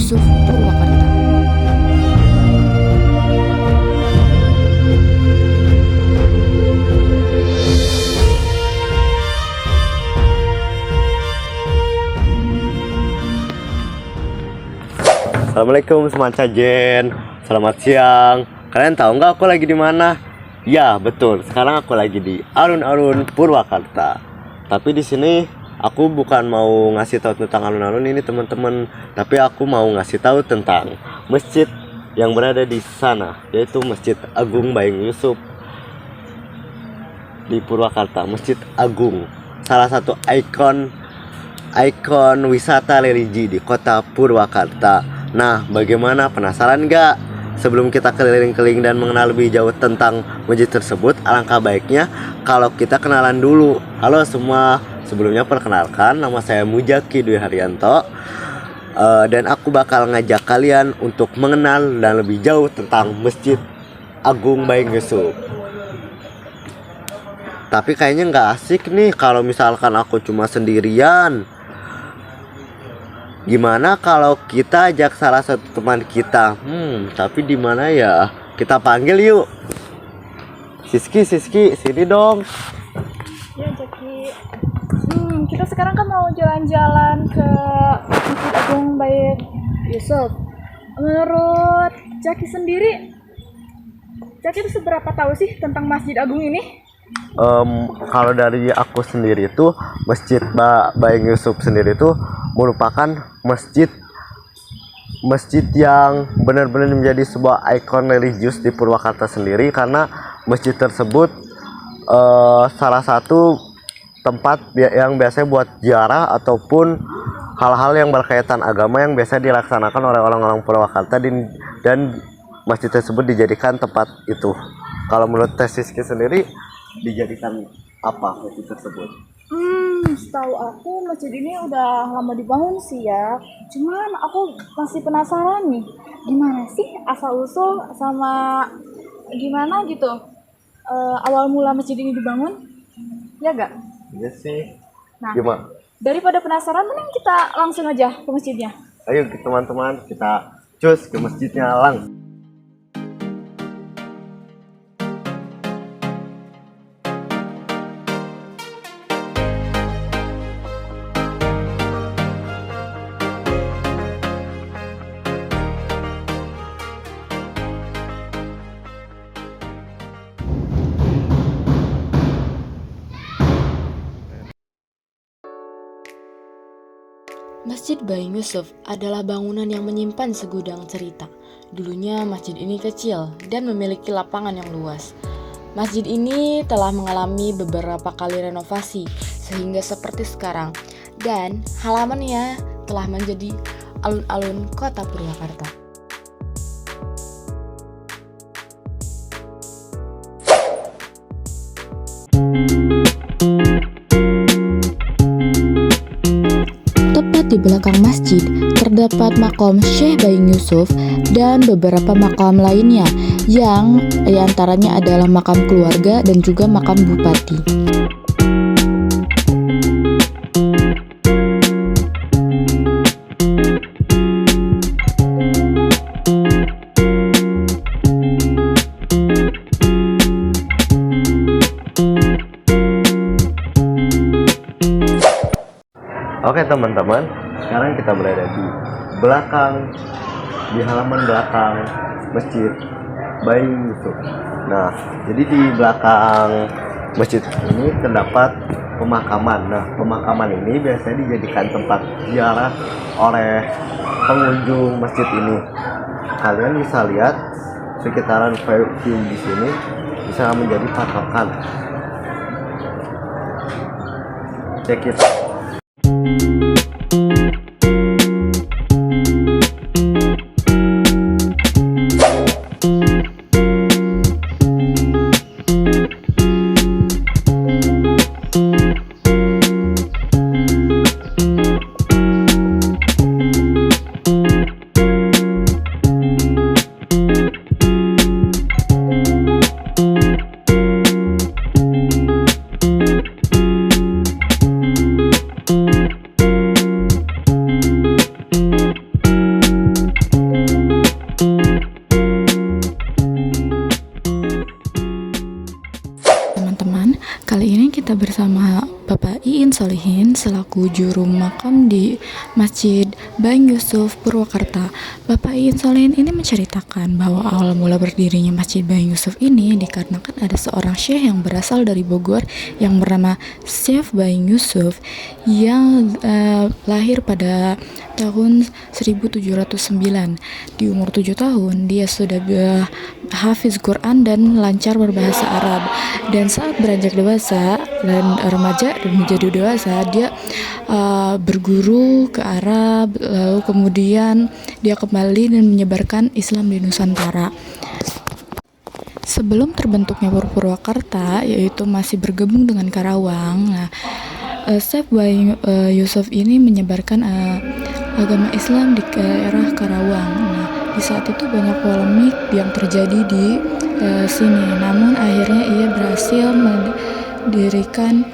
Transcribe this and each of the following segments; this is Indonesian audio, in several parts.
Yusuf, Purwakarta. Assalamualaikum Semansa Jen. Selamat siang. Kalian tahu nggak aku lagi di mana? Ya betul. Sekarang aku lagi di alun-alun Purwakarta. Tapi di sini aku bukan mau ngasih tahu tentang alun-alun ini teman-teman, tapi aku mau ngasih tahu tentang masjid yang berada di sana, yaitu Masjid Agung Baing Yusuf di Purwakarta. Masjid Agung, salah satu ikon wisata religi di kota Purwakarta. Nah, bagaimana, penasaran nggak? Sebelum kita keliling-keliling dan mengenal lebih jauh tentang masjid tersebut, alangkah baiknya kalau kita kenalan dulu. Halo semua, sebelumnya perkenalkan, nama saya Mujaki Dwi Haryanto, dan aku bakal ngajak kalian untuk mengenal dan lebih jauh tentang Masjid Agung Baing Yusuf. Tapi kayaknya nggak asik nih kalau misalkan aku cuma sendirian. Gimana kalau kita ajak salah satu teman kita? Tapi di mana ya? Kita panggil yuk. Siski, sini dong. Ya, Jaki. Kita sekarang kan mau jalan-jalan ke Masjid Agung Baing Yusuf. Menurut Jaki sendiri, Jaki itu seberapa tahu sih tentang Masjid Agung ini? Kalau dari aku sendiri itu Masjid Baing Yusuf sendiri itu merupakan masjid yang benar-benar menjadi sebuah ikon religius di Purwakarta sendiri, karena masjid tersebut salah satu tempat yang biasanya buat ziarah ataupun hal-hal yang berkaitan agama yang biasa dilaksanakan oleh orang-orang Purwakarta, dan masjid tersebut dijadikan tempat itu. Kalau menurut tesis sendiri dijadikan apa masjid tersebut? Setahu aku masjid ini udah lama dibangun sih ya. Cuman aku masih penasaran nih, gimana sih asal usul sama gimana gitu awal mula masjid ini dibangun? Ya gak? Iya sih. Nah, Gimana? daripada penasaran, mending kita langsung aja ke masjidnya. Ayo teman-teman, kita cus ke masjidnya langsung. Masjid Baing Yusuf adalah bangunan yang menyimpan segudang cerita. Dulunya masjid ini kecil dan memiliki lapangan yang luas. Masjid ini telah mengalami beberapa kali renovasi sehingga seperti sekarang, dan halamannya telah menjadi alun-alun kota Purwakarta. Di belakang masjid terdapat makam Syekh Baing Yusuf dan beberapa makam lainnya, yang diantaranya adalah makam keluarga dan juga makam bupati. Oke teman-teman, sekarang kita berada di halaman belakang Masjid Baing Yusuf. Nah, jadi di belakang masjid ini terdapat pemakaman. Nah, pemakaman ini biasanya dijadikan tempat ziarah oleh pengunjung masjid ini. Kalian bisa lihat sekitaran view di sini bisa menjadi patokan. Cek it. selaku juru makam di Masjid Baing Yusuf Purwakarta. Bapak Iin Solihin ini menceritakan bahwa awal mula berdirinya Masjid Baing Yusuf ini dikarenakan ada seorang syekh yang berasal dari Bogor yang bernama Syekh Baing Yusuf yang lahir pada tahun 1709. Di umur 7 tahun dia sudah hafiz Quran dan lancar berbahasa Arab. Dan saat beranjak dewasa dan remaja dan menjadi dewasa, dia berguru ke Arab, lalu kemudian dia kembali dan menyebarkan Islam di Nusantara. Sebelum terbentuknya Purwakarta, yaitu masih bergabung dengan Karawang. Nah, Syekh Baing Yusuf ini menyebarkan agama Islam di daerah Karawang. Nah, di saat itu banyak polemik yang terjadi di sini. Namun akhirnya ia berhasil mendirikan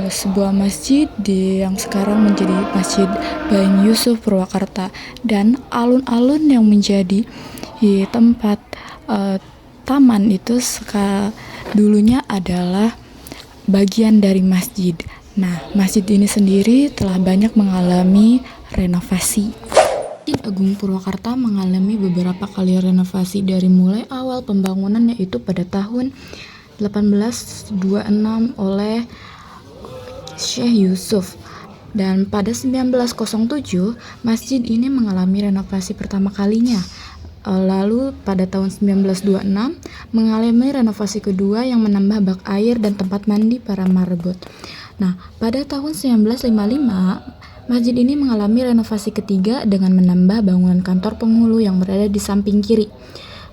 sebuah masjid yang sekarang menjadi Masjid Baing Yusuf Purwakarta, dan alun-alun yang menjadi tempat taman itu dulunya adalah bagian dari masjid. Nah, masjid ini sendiri telah banyak mengalami renovasi. Masjid Agung Purwakarta mengalami beberapa kali renovasi dari mulai awal pembangunan, yaitu pada tahun 1826 oleh Syekh Yusuf, dan pada 1907 masjid ini mengalami renovasi pertama kalinya. Lalu pada tahun 1926 mengalami renovasi kedua yang menambah bak air dan tempat mandi para marbot. Nah, pada tahun 1955 masjid ini mengalami renovasi ketiga dengan menambah bangunan kantor penghulu yang berada di samping kiri.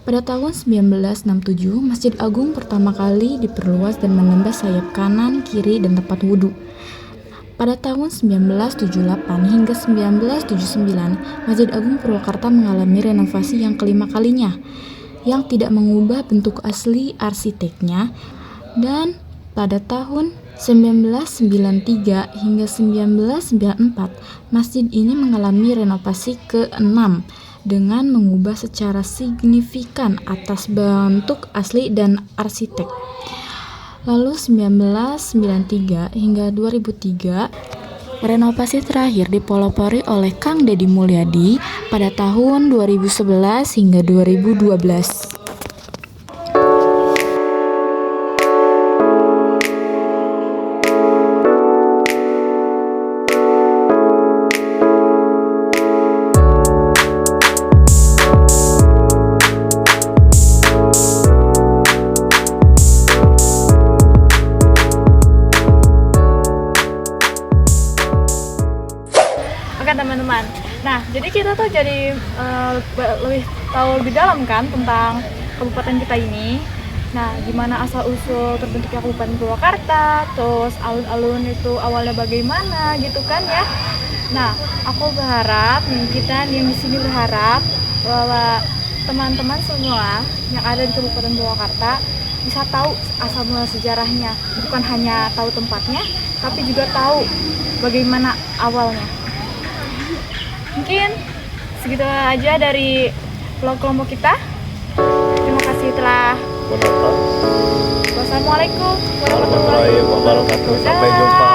Pada tahun 1967 Masjid Agung pertama kali diperluas dan menambah sayap kanan, kiri, dan tempat wudhu. Pada tahun 1978 hingga 1979, Masjid Agung Purwakarta mengalami renovasi yang kelima kalinya, yang tidak mengubah bentuk asli arsiteknya, dan pada tahun 1993 hingga 1994, masjid ini mengalami renovasi ke-6 dengan mengubah secara signifikan atas bentuk asli dan arsitek. Lalu 1993 hingga 2003, renovasi terakhir dipelopori oleh Kang Deddy Mulyadi pada tahun 2011 hingga 2012. Oke teman-teman, nah jadi kita tuh jadi lebih tahu lebih dalam kan tentang kabupaten kita ini. Nah, gimana asal usul terbentuknya Kabupaten Purwakarta, terus alun-alun itu awalnya bagaimana gitu kan ya. Nah, aku berharap kita yang di sini berharap bahwa teman-teman semua yang ada di Kabupaten Purwakarta bisa tahu asal mula sejarahnya, bukan hanya tahu tempatnya, tapi juga tahu bagaimana awalnya. Mungkin segitu aja dari vlog kelompok kita. Terima kasih telah Menonton. Wassalamualaikum Warahmatullahi wabarakatuh. Sampai jumpa.